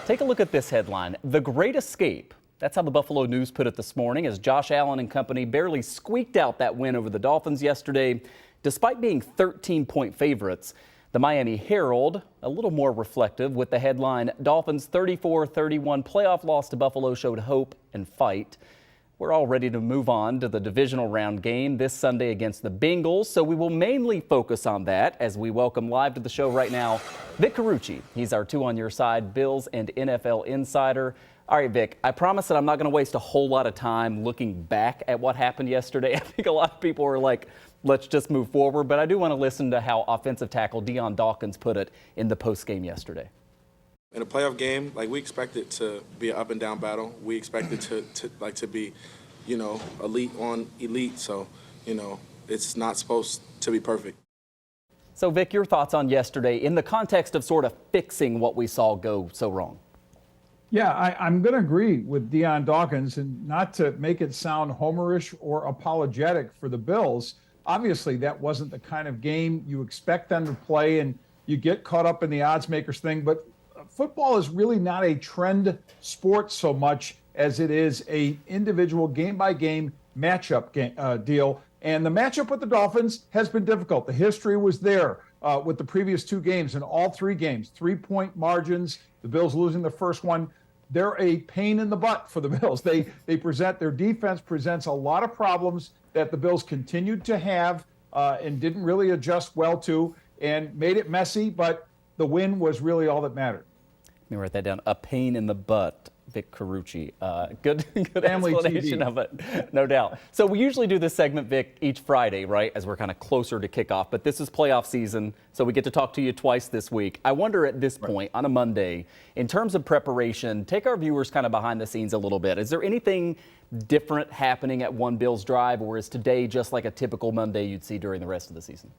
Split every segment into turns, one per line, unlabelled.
Take a look at this headline, The Great Escape. That's how the Buffalo News put it this morning as Josh Allen and company barely squeaked out that win over the Dolphins yesterday, despite being 13-point favorites. The Miami Herald, a little more reflective with the headline, Dolphins 34-31 playoff loss to Buffalo showed hope and fight. We're all ready to move on to the divisional round game this Sunday against the Bengals, so we will mainly focus on that as we welcome live to the show right now Vic Carucci. He's our two on your side, Bills and NFL insider. All right, Vic, I promise that I'm not going to waste a whole lot of time looking back at what happened yesterday. I think a lot of people were like, let's just move forward, but I do want to listen to how offensive tackle Dion Dawkins put it in the postgame yesterday.
In a playoff game, we expect it to be an up and down battle. We expect it to be, elite on elite. So, it's not supposed to be perfect.
So, Vic, your thoughts on yesterday in the context of sort of fixing what we saw go so wrong?
Yeah, I'm going to agree with Dion Dawkins, and not to make it sound homerish or apologetic for the Bills. Obviously, that wasn't the kind of game you expect them to play, and you get caught up in the odds makers thing. But football is really not a trend sport so much as it is a individual game-by-game matchup deal. And the matchup with the Dolphins has been difficult. The history was there with the previous two games, and all three games, 3-point margins, the Bills losing the first one. They're a pain in the butt for the Bills. Their defense presents a lot of problems that the Bills continued to have and didn't really adjust well to, and made it messy, but the win was really all that mattered.
Let me write that down. A pain in the butt, Vic Carucci. Good
Family
explanation
TV.
of it, no doubt. So we usually do this segment, Vic, each Friday, right, as we're kind of closer to kickoff. But this is playoff season, so we get to talk to you twice this week. I wonder at this point, on a Monday, in terms of preparation, take our viewers kind of behind the scenes a little bit. Is there anything different happening at one Bills drive, or is today just like a typical Monday you'd see during the rest of the season?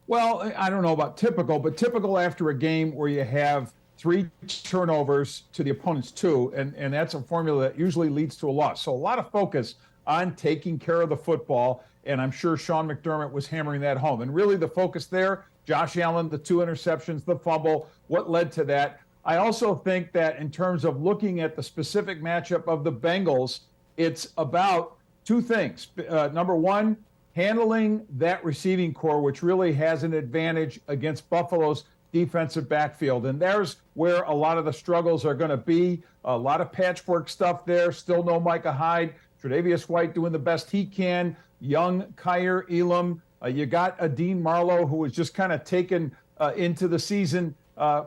Well, I don't know about typical, but typical after a game where you have 3 turnovers to the opponent's 2, and that's a formula that usually leads to a loss. So a lot of focus on taking care of the football, and I'm sure Sean McDermott was hammering that home. And really the focus there, Josh Allen, the 2 interceptions, the fumble, what led to that. I also think that in terms of looking at the specific matchup of the Bengals, it's about 2 things. Number one, handling that receiving core, which really has an advantage against Buffalo's defensive backfield. And there's where a lot of the struggles are going to be. A lot of patchwork stuff there. Still no Micah Hyde. Tre'Davious White doing the best he can. Young Kyer Elam. You got a Dean Marlowe who was just kind of taken into the season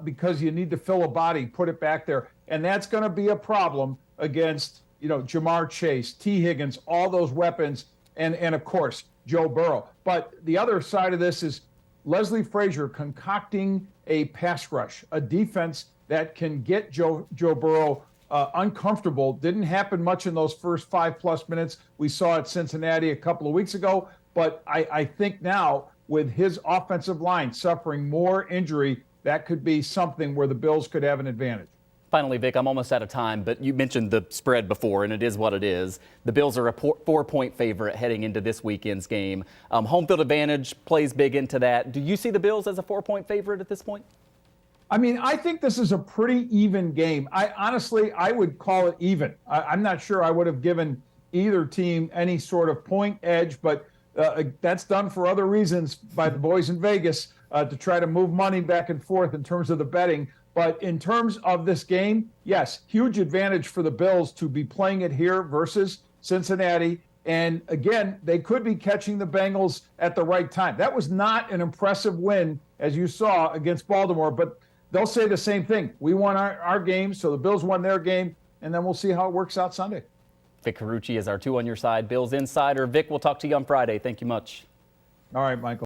because you need to fill a body, put it back there. And that's going to be a problem against, Jamar Chase, T. Higgins, all those weapons, and of course, Joe Burrow. But the other side of this is Leslie Frazier concocting a pass rush, a defense that can get Joe Burrow uncomfortable. Didn't happen much in those first 5+ minutes. We saw at Cincinnati a couple of weeks ago, but I think now with his offensive line suffering more injury, that could be something where the Bills could have an advantage.
Finally, Vic, I'm almost out of time, but you mentioned the spread before, and it is what it is. The Bills are a 4-point favorite heading into this weekend's game. Home field advantage plays big into that. Do you see the Bills as a 4-point favorite at this point?
I mean, I think this is a pretty even game. I would call it even. I'm not sure I would have given either team any sort of point edge, but that's done for other reasons by the boys in Vegas to try to move money back and forth in terms of the betting. But in terms of this game, yes, huge advantage for the Bills to be playing it here versus Cincinnati. And again, they could be catching the Bengals at the right time. That was not an impressive win, as you saw, against Baltimore, but they'll say the same thing. We won our game, so the Bills won their game, and then we'll see how it works out Sunday.
Vic Carucci is our two on your side, Bills insider. Vic, we'll talk to you on Friday. Thank you much.
All right, Michael.